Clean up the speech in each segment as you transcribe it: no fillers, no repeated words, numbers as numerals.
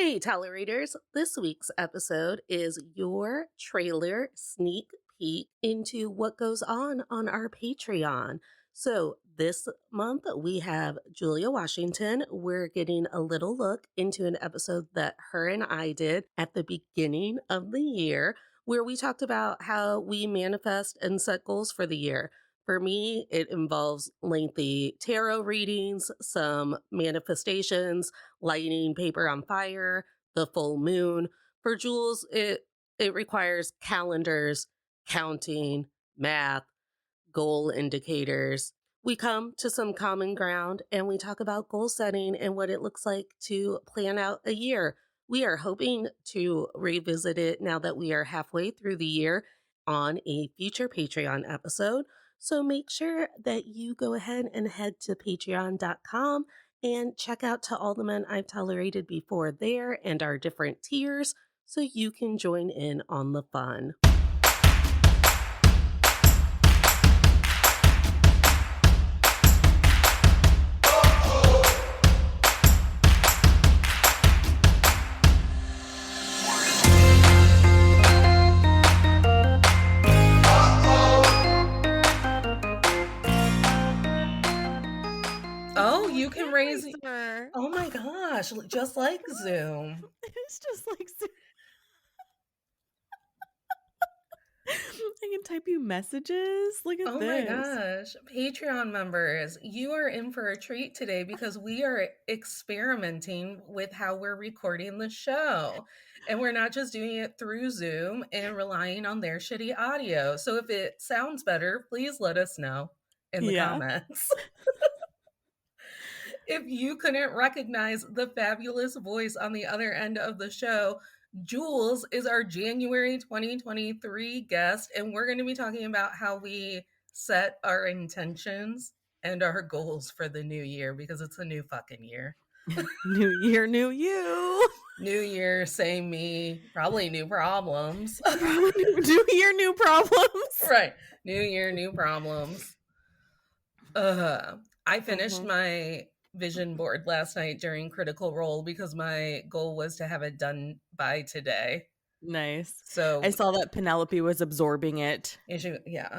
Hey, tolerators. This week's episode is your trailer sneak peek into what goes on our Patreon. So, this month we have Julia Washington. We're getting a little look into an episode that her and I did at the beginning of the year, where we talked about how we manifest and set goals for the year. For me, it involves lengthy tarot readings, some manifestations, lighting paper on fire, the full moon. For Jules, it requires calendars, counting, math, goal indicators. We come to some common ground and we talk about goal setting and what it looks like to plan out a year. We are hoping to revisit it now that we are halfway through the year on a future Patreon episode. So make sure that you go ahead and head to patreon.com and check out To All the Men I've Tolerated Before there and our different tiers so you can join in on the fun. Oh, you can raise. Oh my gosh, just like Zoom. It's just like I can type you messages. Look at this. Oh my gosh. Patreon members, you are in for a treat today because we are experimenting with how we're recording the show. And we're not just doing it through Zoom and relying on their shitty audio. So if it sounds better, please let us know in the comments. If you couldn't recognize the fabulous voice on the other end of the show, Jules is our January 2023 guest, and we're going to be talking about how we set our intentions and our goals for the new year because it's a new fucking year. New year, new you. New year, same me, probably new problems. New year, new problems. Right. New year, new problems. I finished my vision board last night during Critical Role because my goal was to have it done by today. Nice. So I saw that Penelope was absorbing it.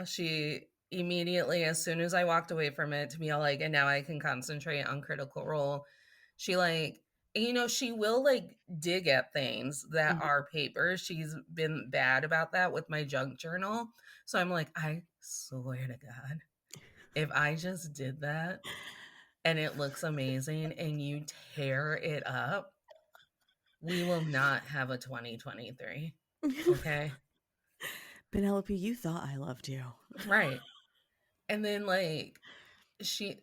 She immediately, as soon as I walked away from it, to be all like, and now I can concentrate on Critical Role. She she will dig at things that are papers. She's been bad about that with my junk journal. So I'm like, I swear to God, if I just did that and it looks amazing and you tear it up, we will not have a 2023. Okay? Penelope, you thought I loved you. Right. And then she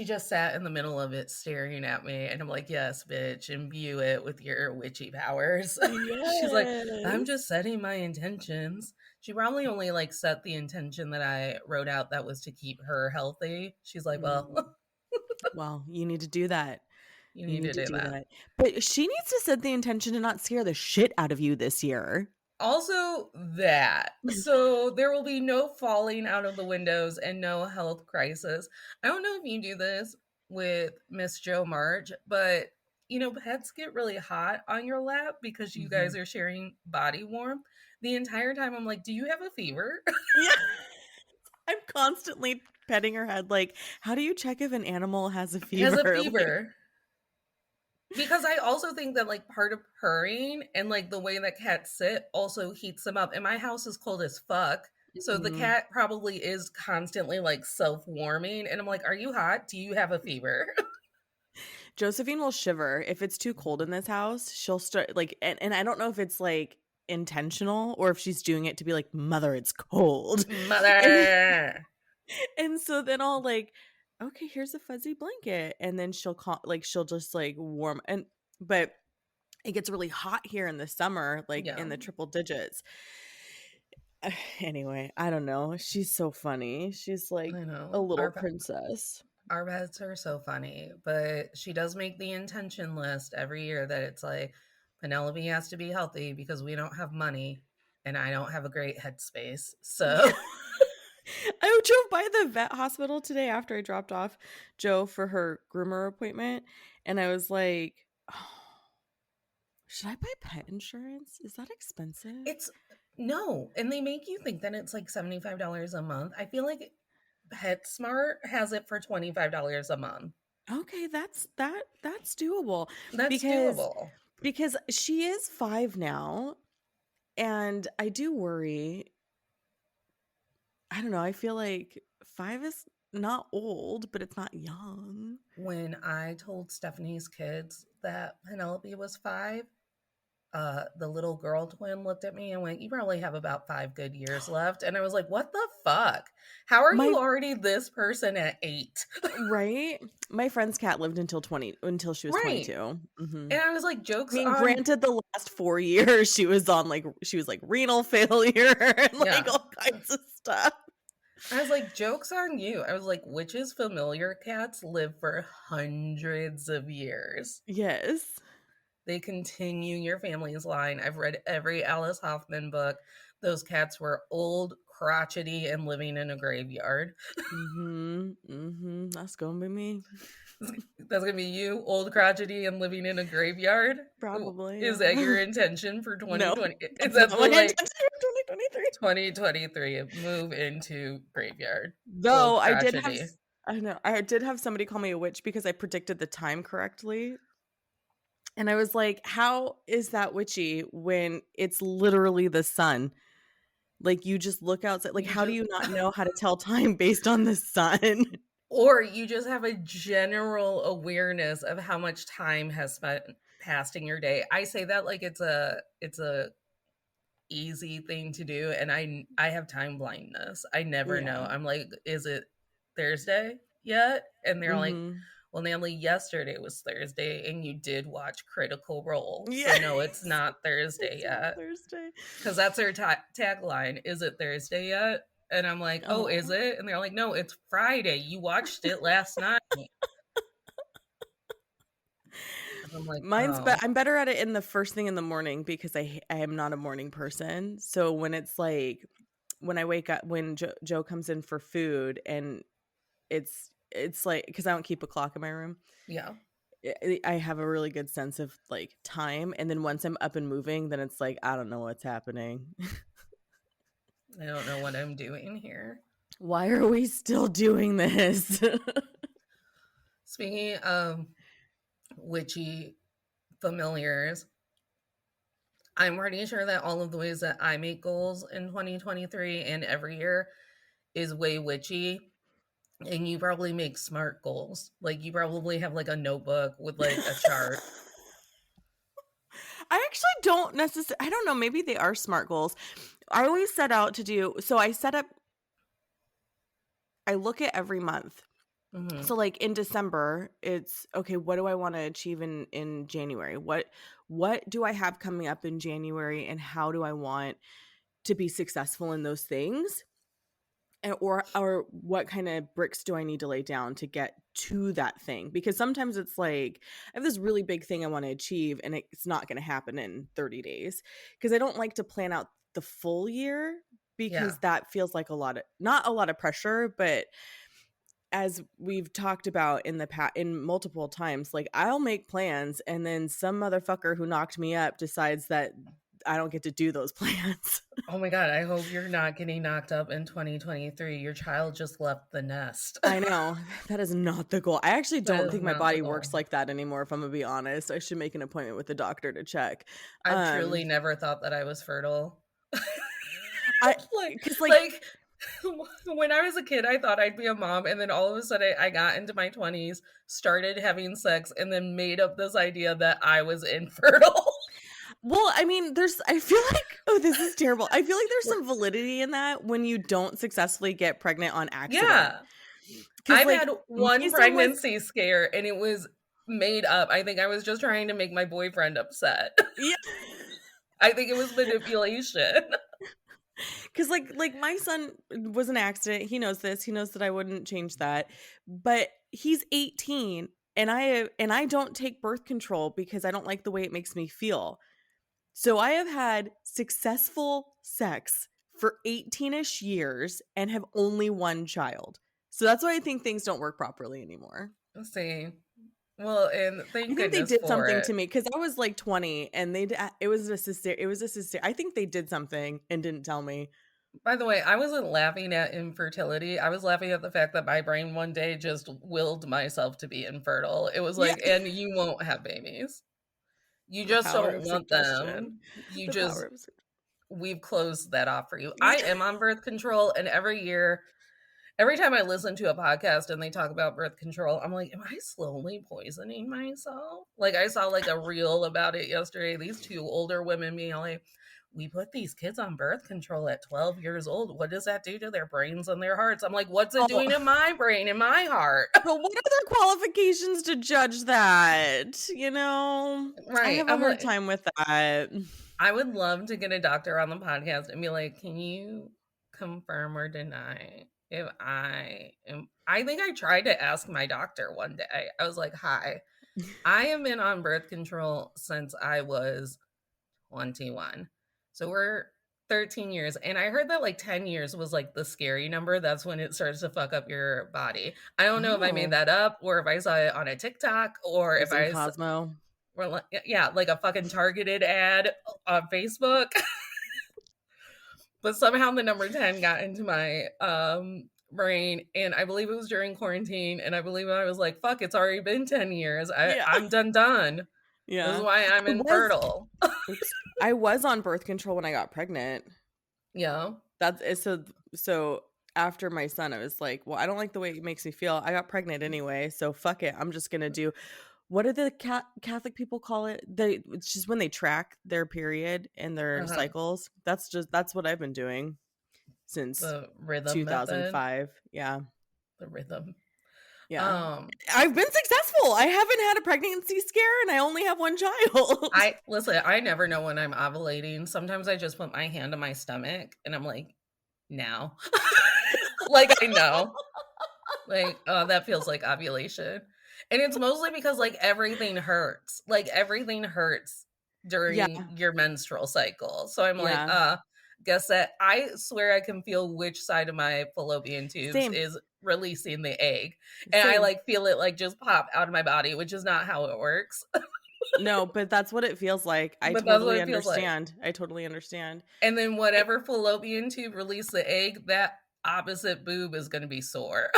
just sat in the middle of it staring at me and I'm like, yes, bitch, imbue it with your witchy powers. Yes. She's like, I'm just setting my intentions. She probably only set the intention that I wrote out that was to keep her healthy. She's like, well, well, you need to do that. You need to do that. But she needs to set the intention to not scare the shit out of you this year. Also that. So there will be no falling out of the windows and no health crisis. I don't know if you do this with Miss Jo March, but pets get really hot on your lap because you guys are sharing body warmth. The entire time I'm like, do you have a fever? Yeah. I'm constantly petting her head like, how do you check if an animal has a fever? Has a fever. Because I also think that part of purring and the way that cats sit also heats them up. And my house is cold as fuck. So the cat probably is constantly self-warming. And I'm like, are you hot? Do you have a fever? Josephine will shiver. If it's too cold in this house, she'll start and I don't know if it's intentional or if she's doing it to be like, mother, it's cold. Mother. And so then I'll okay, here's a fuzzy blanket. And then she'll she'll just warm. But it gets really hot here in the summer, in the triple digits. Anyway, I don't know. She's so funny. She's a little princess. Our pets are so funny, but she does make the intention list every year that it's Penelope has to be healthy because we don't have money and I don't have a great headspace. So I drove by the vet hospital today after I dropped off Jo for her groomer appointment. And I was like, oh, Should I buy pet insurance? Is that expensive? It's no, and they make you think that it's like $75 a month. I feel like PetSmart has it for $25 a month. Okay, that's doable That's because doable. she is 5 now, and I do worry. I don't know, I feel like 5 is not old, but it's not young. When I told Stephanie's kids that Penelope was 5, the little girl twin looked at me and went, "You probably have about 5 good years left." And I was like, "What the fuck? How are My you already this person at 8?" Right? My friend's cat lived until she was Right. 22. Mhm. And I was like, I "Jokes mean, on." granted, the last 4 years she was on, like she was, like, renal failure and, like, Yeah. all kinds of stuff. I was like, "Jokes on you." I was like, "Witches' familiar cats live for hundreds of years. Yes. They continue your family's line." I've read every Alice Hoffman book. Those cats were old, crotchety, and living in a graveyard. Mhm, mhm, that's gonna be me. That's gonna be you, old, crotchety, and living in a graveyard? Probably, Is that yeah. your intention for No, 2020? Is that's that not the, my like, intention for 2023. 2023, move into graveyard, Though old, I did have crotchety? s I know, I did have somebody call me a witch because I predicted the time correctly. And I was like, "How is that witchy when it's literally the sun?" Like, you just look outside like, You how do just you not know how to tell time based on the sun? Or you just have a general awareness of how much time has spent passed in your day. I say that like it's a easy thing to do, and I have time blindness. I never know. Yeah. I'm like, "Is it Thursday yet?" And they're like, Mhm. "Well, Natalie, yesterday was Thursday and you did watch Critical Role. So no, it's Yes. not Thursday It's not yet." Thursday. Cuz that's their tagline, "Is it Thursday yet?" And I'm like, "Oh, is Oh. it?" And they're like, "No, it's Friday. You watched it last night." And I'm like, "Oh, I'm better at it in the first thing in the morning because I am not a morning person. So when it's like when I wake up when Joe comes in for food and it's like because I don't keep a clock in my room. yeah. I have a really good sense of like time, and then once I'm up and moving, then it's like I don't know what's happening. I don't know what I'm doing here." Why are we still doing this? Speaking of witchy familiars, I'm pretty sure that all of the ways that I make goals in 2023 and every year is way witchy. And you probably make smart goals. Like you probably have like a notebook with like a chart. I actually don't necessarily. I don't know. Maybe they are smart goals. I always set out to do. So I set up. I look at every month. Hmm. So like in December, it's okay. What do I want to achieve in January? What do I have coming up in January, and how do I want to be successful in those things? And or what kind of bricks do I need to lay down to get to that thing? Because sometimes it's like I have this really big thing I want to achieve and it's not going to happen in 30 days because I don't like to plan out the full year Yeah. because that feels like a lot of not a lot of pressure, but as we've talked about in the past in multiple times, like I'll make plans and then some motherfucker who knocked me up decides that I don't get to do those plans. Oh my God. I hope you're not getting knocked up in 2023. Your child just left the nest. I know. That is not the goal. I actually That don't is think my not the body works goal. like that anymore, if I'm gonna be honest. I should make an appointment with the doctor to check. I've Um, truly never thought that I was fertile. I like, because like like when I was a kid, I thought I'd be a mom, and then all of a sudden, I got into my 20s, started having sex, and then made up this idea that I was infertile. well, I mean, there's I feel like oh, this is terrible. I feel like there's some validity in that when you don't successfully get pregnant on accident. Yeah, Because I've like had my one son was pregnancy scare, and it was made up. I think I was just trying to make my boyfriend upset. yeah. I think it was manipulation. Because like my son was an accident. He knows this. He knows that I wouldn't change that. But he's 18 and I don't take birth control because I don't like the way it makes me feel. So I have had successful sex for 18ish years and have only one child. So that's why I think things don't work properly anymore. Let's see. Well, and I thank think they goodness did for something it. to me because I was like 20 and it was a sister. It was a sister. I think they did something and didn't tell me. By the way, I wasn't laughing at infertility. I was laughing at the fact that my brain one day just willed myself to be infertile. It was Yeah. like, and you won't have babies. You The just power don't of want suggestion. them. You The power just, of suggestion. we've closed that off for you. I Yeah. am on birth control, and every year, every time I listen to a podcast and they talk about birth control, I'm like, am I slowly poisoning myself? Like I saw like a reel about it yesterday. These two older women being like, we put these kids on birth control at 12 years old. What does that do to their brains and their hearts? I'm like, what's it Oh, doing in my brain and my heart? but what are their qualifications to judge that? You know, I Right. have a I'm hard like, time with that. I would love to get a doctor on the podcast and be like, can you confirm or deny if I am? I think I tried to ask my doctor one day. I was like, hi, I have been on birth control since I was 21. So we're 13 years. And I heard that like 10 years was like the scary number. That's when it starts to fuck up your body. I don't know if I made Oh, that up or if I saw it on a TikTok or it if was in Cosmo. or like, yeah, like a fucking targeted ad on Facebook. But somehow the number 10 got into my brain, and I believe it was during quarantine, and I believe I was like, fuck, it's already been 10 years. Yeah. I'm done. This is Yeah. why I'm I was infertile. oops. I was on birth control when I got pregnant. Yeah. So after my son, I was like, well, I don't like the way it makes me feel. I got pregnant anyway, so fuck it. I'm just gonna do what do the Catholic people call it? It's just when they track their period and their Uh-huh. cycles. That's what I've been doing since The rhythm method. 2005. Yeah. The rhythm. Yeah. Um, I've been successful. I haven't had a pregnancy scare and I only have one child. I listen, I never know when I'm ovulating. Sometimes I just put my hand on my stomach and I'm like, now. Like I know. Like, oh, that feels like ovulation. And it's mostly because like everything hurts. Like everything hurts Yeah. during your menstrual cycle. So I'm like, Yeah. guess that I swear I can feel which side of my fallopian tubes Same. is releasing the egg. And I Same. like feel it like just pop out of my body, which is not how it works. No, but that's what it feels like. I But that's what totally it feels like. understand. I totally understand. And then I, whatever fallopian tube released the egg, that opposite boob is going to be sore.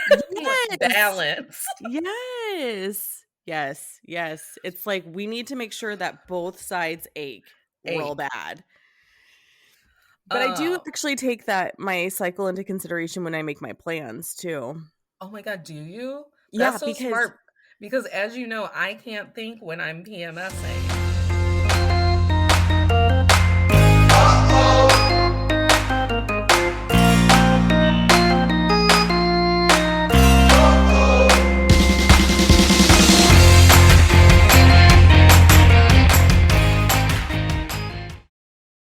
Like yes. balance. Yes. Yes. Yes. It's like we need to make sure that both sides ache real Ache. bad. But I do Uh, actually take that my cycle into consideration when I make my plans too. oh my God, do you? Yeah, That's so because smart. Because as you know, I can't think when I'm PMSing.